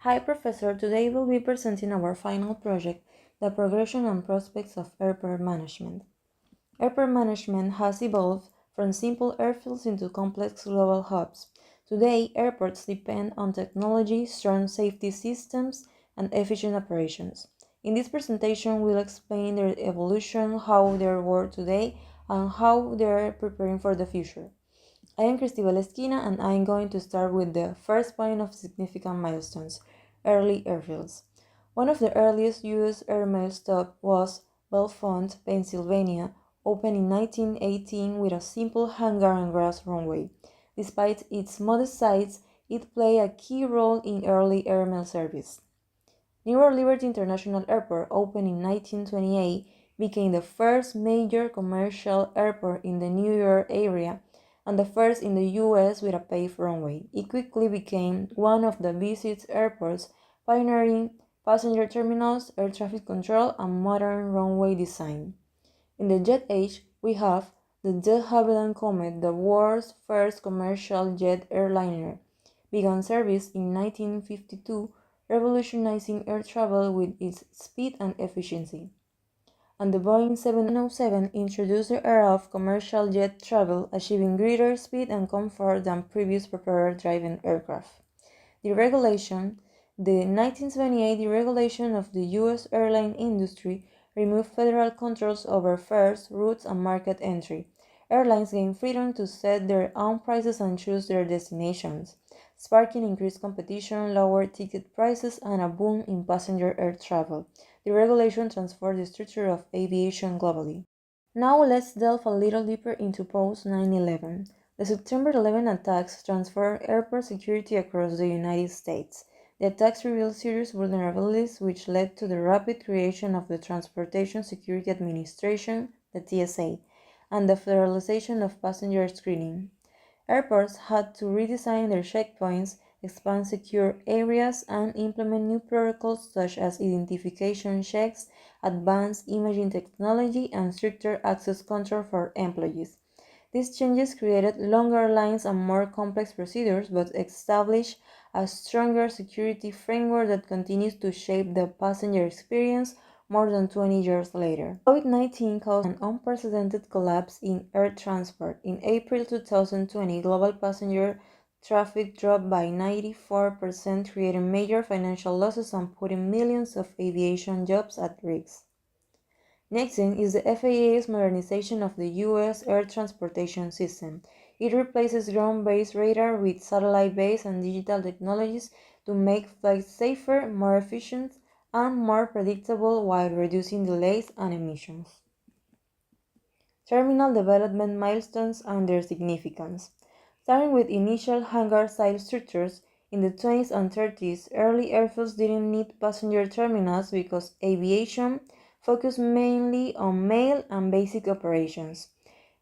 Hi Professor, today we'll be presenting our final project, the progression and prospects of airport management. Airport management has evolved from simple airfields into complex global hubs. Today, airports depend on technology, strong safety systems, and efficient operations. In this presentation, we'll explain their evolution, how they work today, and how they're preparing for the future. I am Cristibel Esquina, and I am going to start with the first point of significant milestones, early airfields. One of the earliest U.S. airmail stops was Bellefonte, Pennsylvania, opened in 1918 with a simple hangar and grass runway. Despite its modest size, it played a key role in early airmail service. Newark Liberty International Airport, opened in 1928, became the first major commercial airport in the New York area and the first in the U.S. with a paved runway. It quickly became one of the busiest airports, pioneering passenger terminals, air traffic control, and modern runway design. In the jet age, we have the de Havilland Comet, the world's first commercial jet airliner, began service in 1952, revolutionizing air travel with its speed and efficiency. And the Boeing 707 introduced the era of commercial jet travel, achieving greater speed and comfort than previous propeller-driven aircraft. The 1978 deregulation of the U.S. airline industry removed federal controls over fares, routes, and market entry. Airlines gained freedom to set their own prices and choose their destinations, sparking increased competition, lower ticket prices, and a boom in passenger air travel. Deregulation transformed the structure of aviation globally. Now let's delve a little deeper into post 9/11. The September 11 attacks transformed airport security across the United States. The attacks revealed serious vulnerabilities which led to the rapid creation of the Transportation Security Administration, the TSA, and the federalization of passenger screening. Airports had to redesign their checkpoints, expand secure areas, and implement new protocols such as identification checks, advanced imaging technology, and stricter access control for employees. These changes created longer lines and more complex procedures, but established a stronger security framework that continues to shape the passenger experience more than 20 years later. COVID-19 caused an unprecedented collapse in air transport. In April 2020, global passenger traffic dropped by 94%, creating major financial losses and putting millions of aviation jobs at risk. Next thing is the FAA's modernization of the U.S. air transportation system. It replaces ground-based radar with satellite-based and digital technologies to make flights safer, more efficient, and more predictable while reducing delays and emissions. Terminal development milestones and their significance. Starting with initial hangar-style structures, in the 20s and 30s, early airfields didn't need passenger terminals because aviation focused mainly on mail and basic operations.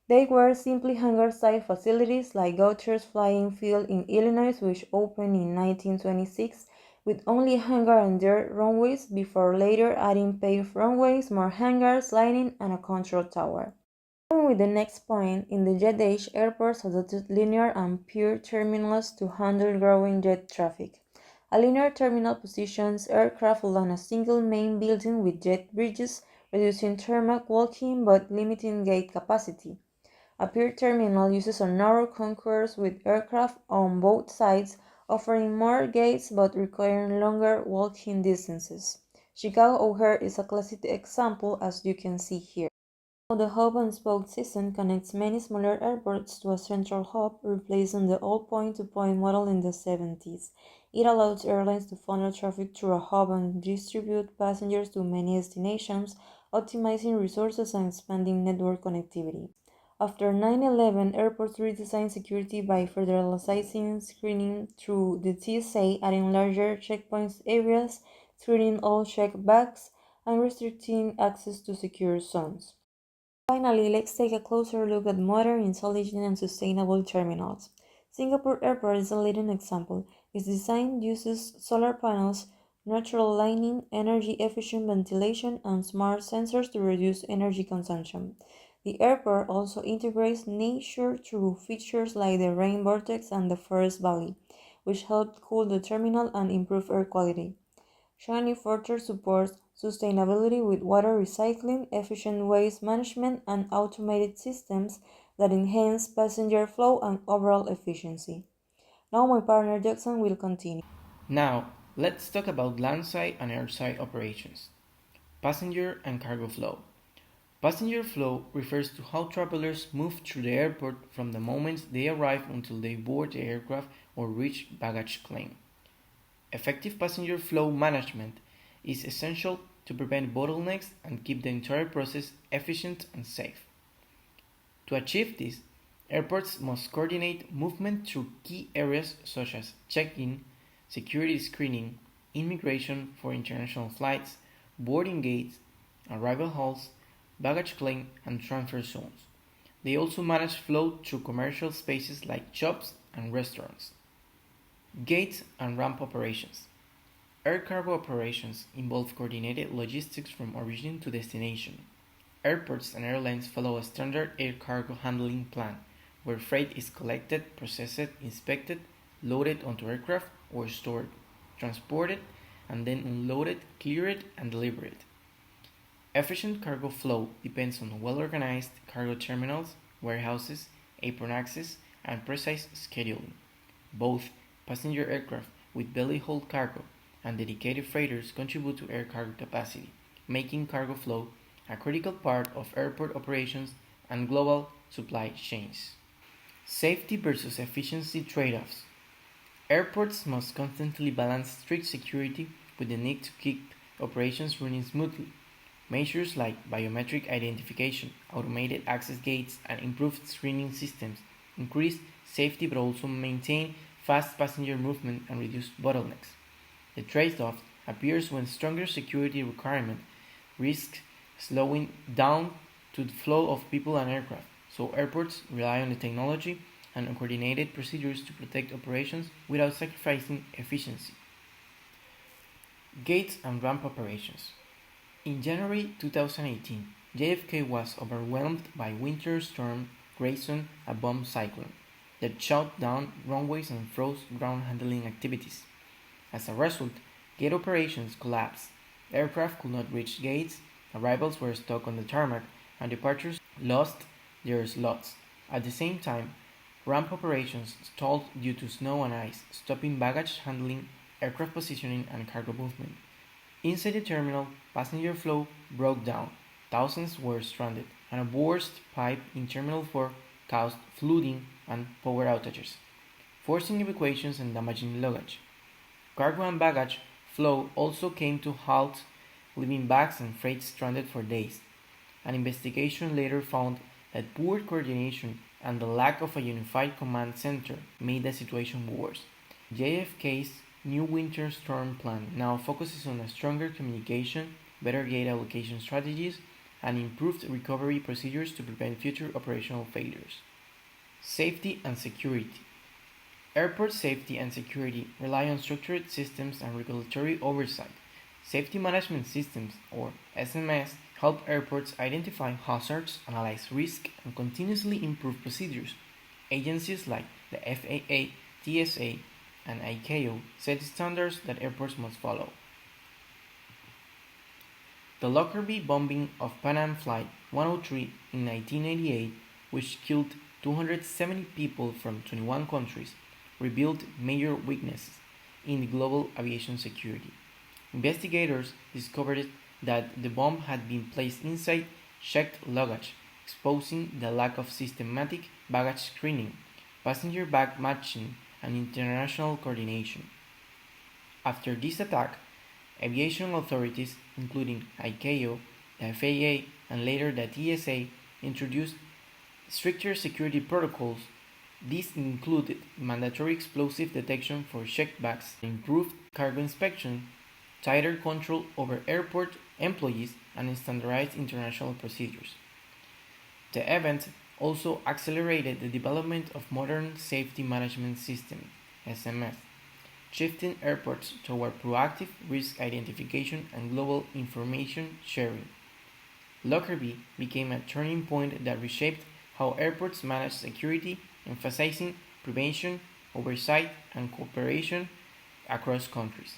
They were simply hangar-style facilities like Gaucher's Flying Field in Illinois, which opened in 1926 with only a hangar and dirt runways before later adding paved runways, more hangars, lighting, and a control tower. With the next point, in the jet age, airports adopted linear and pure terminals to handle growing jet traffic. A linear terminal positions aircraft along a single main building with jet bridges, reducing tarmac walking but limiting gate capacity. A pure terminal uses a narrow concourse with aircraft on both sides, offering more gates but requiring longer walking distances. Chicago O'Hare is a classic example, as you can see here. The hub-and-spoke system connects many smaller airports to a central hub, replacing the old point-to-point model in the 70s. It allows airlines to funnel traffic through a hub and distribute passengers to many destinations, optimizing resources and expanding network connectivity. After 9/11, airports redesigned security by federalizing screening through the TSA, adding larger checkpoints areas, screening all checked bags, and restricting access to secure zones. Finally, let's take a closer look at modern, intelligent, and sustainable terminals. Singapore Airport is a leading example. Its design uses solar panels, natural lighting, energy-efficient ventilation, and smart sensors to reduce energy consumption. The airport also integrates nature through features like the rain vortex and the forest valley, which helped cool the terminal and improve air quality. Shiny further supports sustainability with water recycling, efficient waste management, and automated systems that enhance passenger flow and overall efficiency. Now my partner Jackson will continue. Now, let's talk about landside and airside operations. Passenger and cargo flow. Passenger flow refers to how travelers move through the airport from the moment they arrive until they board the aircraft or reach baggage claim. Effective passenger flow management is essential to prevent bottlenecks and keep the entire process efficient and safe. To achieve this, airports must coordinate movement through key areas such as check-in, security screening, immigration for international flights, boarding gates, arrival halls, baggage claim, and transfer zones. They also manage flow through commercial spaces like shops and restaurants. Gates and ramp operations. Air cargo operations involve coordinated logistics from origin to destination. Airports and airlines follow a standard air cargo handling plan, where freight is collected, processed, inspected, loaded onto aircraft, or stored, transported, and then unloaded, cleared, and delivered. Efficient cargo flow depends on well-organized cargo terminals, warehouses, apron access, and precise scheduling. Both passenger aircraft with belly hold cargo and dedicated freighters contribute to air cargo capacity, making cargo flow a critical part of airport operations and global supply chains. Safety versus efficiency trade-offs. Airports must constantly balance strict security with the need to keep operations running smoothly. Measures like biometric identification, automated access gates, and improved screening systems increase safety but also maintain fast passenger movement and reduce bottlenecks. The trade-off appears when stronger security requirements risk slowing down to the flow of people and aircraft, so airports rely on the technology and on coordinated procedures to protect operations without sacrificing efficiency. Gates and ramp operations. In January 2018, JFK was overwhelmed by Winter Storm Grayson, a bomb cyclone that shut down runways and froze ground handling activities. As a result, gate operations collapsed. Aircraft could not reach gates, arrivals were stuck on the tarmac, and departures lost their slots. At the same time, ramp operations stalled due to snow and ice, stopping baggage handling, aircraft positioning, and cargo movement. Inside the terminal, passenger flow broke down. Thousands were stranded, and a burst pipe in Terminal 4 caused flooding and power outages, forcing evacuations and damaging luggage. Cargo and baggage flow also came to halt, leaving bags and freight stranded for days. An investigation later found that poor coordination and the lack of a unified command center made the situation worse. JFK's new winter storm plan now focuses on a stronger communication, better gate allocation strategies, and improved recovery procedures to prevent future operational failures. Safety and security. Airport safety and security rely on structured systems and regulatory oversight. Safety management systems, or SMS, help airports identify hazards, analyze risk, and continuously improve procedures. Agencies like the FAA, TSA, and ICAO set standards that airports must follow. The Lockerbie bombing of Pan Am Flight 103 in 1988, which killed 270 people from 21 countries, revealed major weaknesses in global aviation security. Investigators discovered that the bomb had been placed inside checked luggage, exposing the lack of systematic baggage screening, passenger bag matching, and international coordination. After this attack, aviation authorities, including ICAO, the FAA, and later the TSA, introduced stricter security protocols. These included mandatory explosive detection for checked bags, improved cargo inspection, tighter control over airport employees, and standardized international procedures. The event also accelerated the development of modern safety management systems (SMS), shifting airports toward proactive risk identification and global information sharing. Lockerbie became a turning point that reshaped how airports manage security, emphasizing prevention, oversight, and cooperation across countries.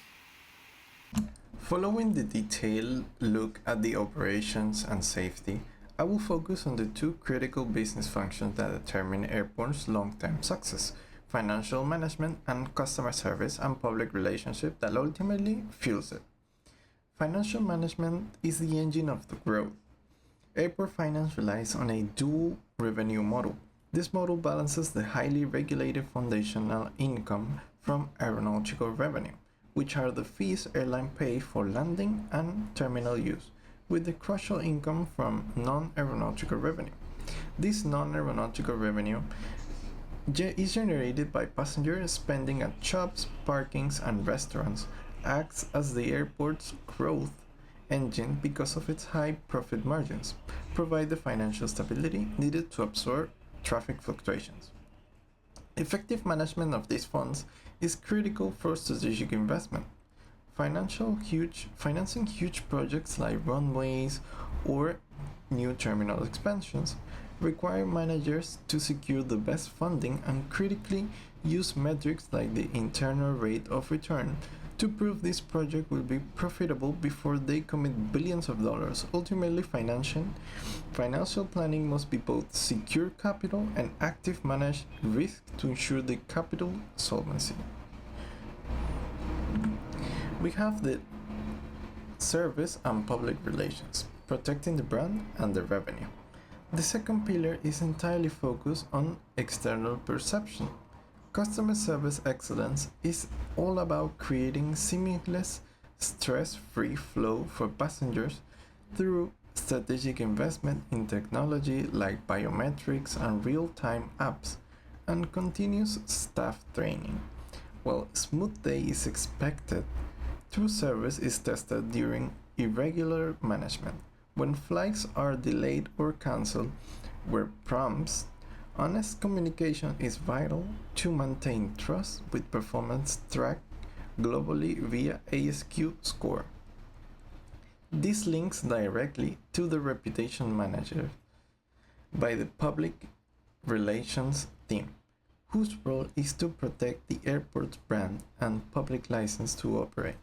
Following the detailed look at the operations and safety, I will focus on the two critical business functions that determine airports' long-term success: financial management and customer service and public relationship that ultimately fuels it. Financial management is the engine of the growth. Airport finance relies on a dual revenue model. This model balances the highly regulated foundational income from aeronautical revenue, which are the fees airlines pay for landing and terminal use, with the crucial income from non-aeronautical revenue. This non-aeronautical revenue is generated by passenger spending at shops, parkings, and restaurants, acts as the airport's growth engine because of its high profit margins, provide the financial stability needed to absorb traffic fluctuations. Effective management of these funds is critical for strategic investment. Financing huge projects like runways or new terminal expansions require managers to secure the best funding and critically use metrics like the internal rate of return to prove this project will be profitable before they commit billions of dollars. Ultimately, financial planning must be both secure capital and active manage risk to ensure the capital solvency. We have the service and public relations, protecting the brand and the revenue. The second pillar is entirely focused on external perception. Customer service excellence is all about creating seamless, stress-free flow for passengers through strategic investment in technology like biometrics and real-time apps and continuous staff training. While smooth day is expected, true service is tested during irregular management. When flights are delayed or cancelled, where prompts, honest communication is vital to maintain trust with performance tracked globally via ASQ score. This links directly to the reputation manager by the public relations team, whose role is to protect the airport's brand and public license to operate.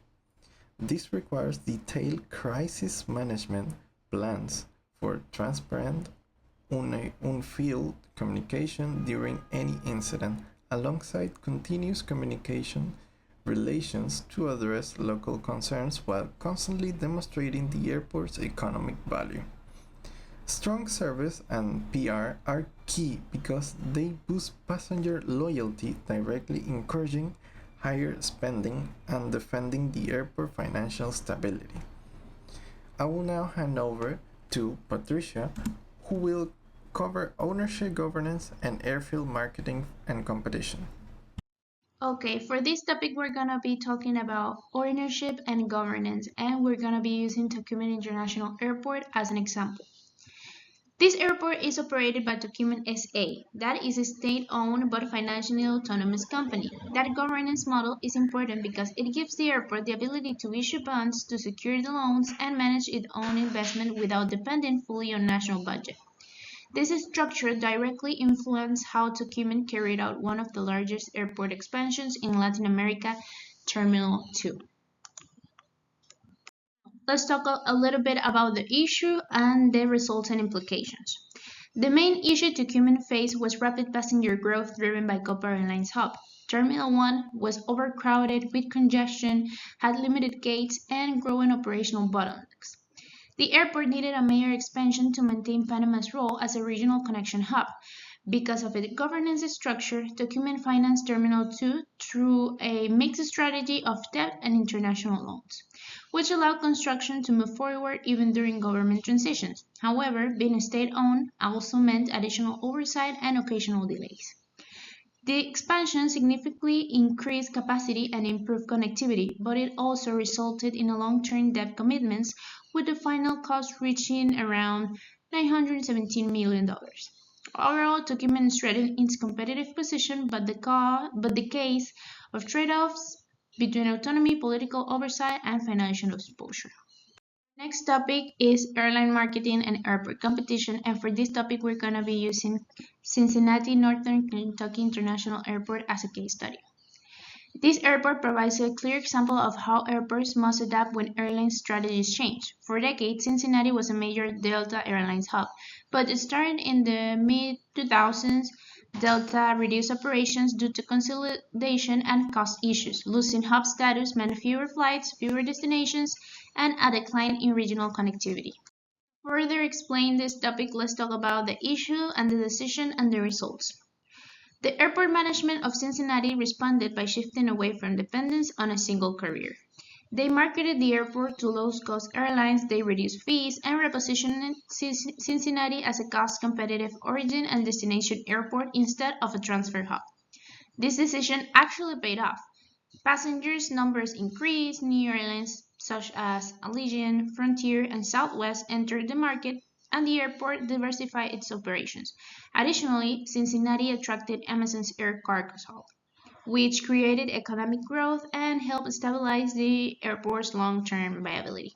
This requires detailed crisis management plans for transparent, on-field communication during any incident, alongside continuous communication relations to address local concerns while constantly demonstrating the airport's economic value. Strong service and PR are key because they boost passenger loyalty, directly encouraging higher spending and defending the airport financial stability. I will now hand over to Patricia, who will cover ownership governance and airfield marketing and competition. Okay, for this topic, we're gonna be talking about ownership and governance, and we're gonna be using Tocumen International Airport as an example. This airport is operated by Tocumen SA, that is a state-owned but financially autonomous company. That governance model is important because it gives the airport the ability to issue bonds to secure the loans and manage its own investment without depending fully on national budget. This structure directly influenced how Tocumen carried out one of the largest airport expansions in Latin America, Terminal 2. Let's talk a little bit about the issue and the resultant implications. The main issue Tocumen faced was rapid passenger growth driven by Copa Airlines hub. Terminal 1 was overcrowded with congestion, had limited gates, and growing operational bottlenecks. The airport needed a major expansion to maintain Panama's role as a regional connection hub. Because of its governance structure, Tocumen financed Terminal 2 through a mixed strategy of debt and international loans, which allowed construction to move forward even during government transitions. However, being state-owned also meant additional oversight and occasional delays. The expansion significantly increased capacity and improved connectivity, but it also resulted in long-term debt commitments, with the final cost reaching around $917 million. Overall, Tocumen strengthened its competitive position, but the case of trade-offs between autonomy, political oversight, and financial exposure. Next topic is airline marketing and airport competition, and for this topic we're going to be using Cincinnati Northern Kentucky International Airport as a case study. This airport provides a clear example of how airports must adapt when airline strategies change. For decades, Cincinnati was a major Delta Airlines hub, but starting in the mid-2000s, Delta reduced operations due to consolidation and cost issues. Losing hub status meant fewer flights, fewer destinations, and a decline in regional connectivity. Further explain this topic, let's talk about the issue and the decision and the results. The airport management of Cincinnati responded by shifting away from dependence on a single carrier. They marketed the airport to low-cost airlines, they reduced fees, and repositioned Cincinnati as a cost-competitive origin and destination airport instead of a transfer hub. This decision actually paid off. Passengers numbers increased, new airlines such as Allegiant, Frontier, and Southwest entered the market, and the airport diversified its operations. Additionally, Cincinnati attracted Amazon's air cargo hub, which created economic growth and helped stabilize the airport's long-term viability.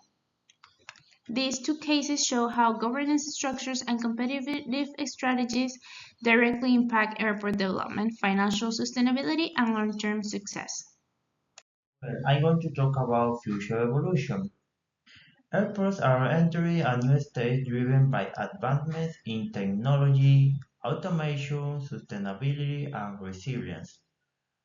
These two cases show how governance structures and competitive strategies directly impact airport development, financial sustainability, and long-term success. Well, I'm going to talk about future evolution. Airports are entering a new stage driven by advancements in technology, automation, sustainability, and resilience.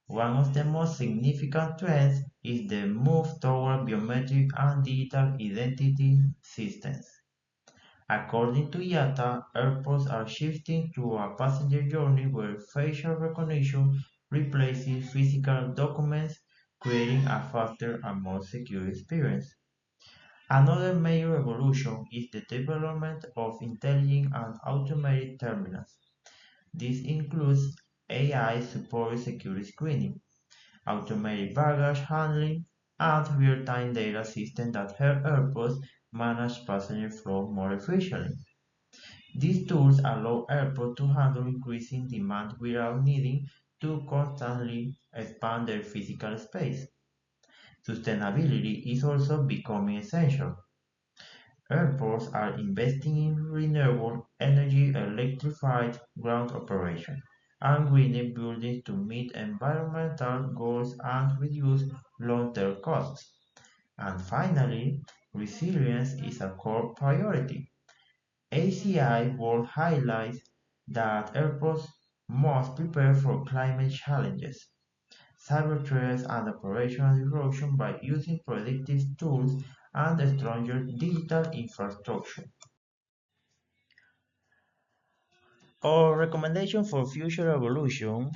One of the most significant trends is the move toward biometric and digital identity systems. According to IATA, airports are shifting to a passenger journey where facial recognition replaces physical documents, creating a faster and more secure experience. Another major evolution is the development of intelligent and automated terminals. This includes AI-supported security screening, automated baggage handling, and real-time data systems that help airports manage passenger flow more efficiently. These tools allow airports to handle increasing demand without needing to constantly expand their physical space. Sustainability is also becoming essential. Airports are investing in renewable energy, electrified ground operation, and greener buildings to meet environmental goals and reduce long-term costs. And finally, resilience is a core priority. ACI World highlights that airports must prepare for climate challenges, cyber threats, and operational disruption by using predictive tools and a stronger digital infrastructure. Our recommendation for future evolution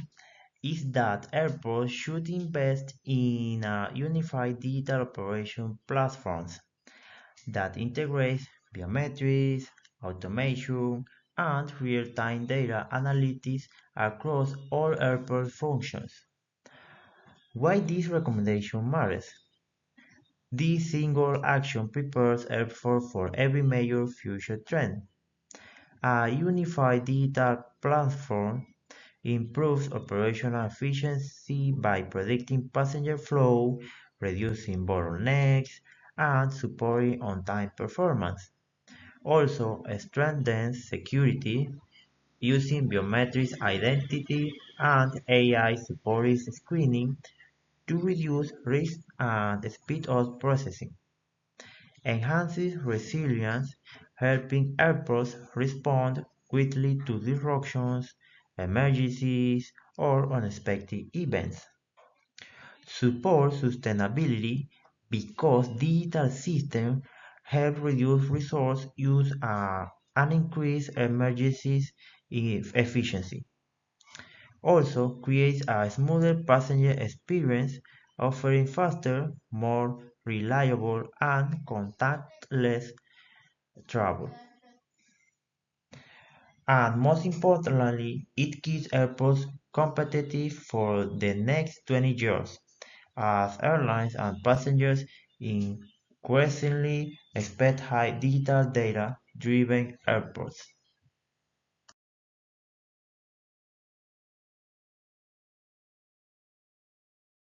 is that airports should invest in a unified digital operation platforms that integrate biometrics, automation, and real-time data analytics across all airport functions. Why this recommendation matters? This single action prepares airports for every major future trend. A unified digital platform improves operational efficiency by predicting passenger flow, reducing bottlenecks, and supporting on-time performance. Also strengthens security using biometric identity and AI-supported screening to reduce risk and speed up processing. Enhances resilience, helping airports respond quickly to disruptions, emergencies, or unexpected events. Support sustainability because digital systems help reduce resource use and increase emergencies efficiency. Also creates a smoother passenger experience, offering faster, more reliable, and contactless travel. And most importantly, it keeps airports competitive for the next 20 years as airlines and passengers increasingly expect high digital data driven airports.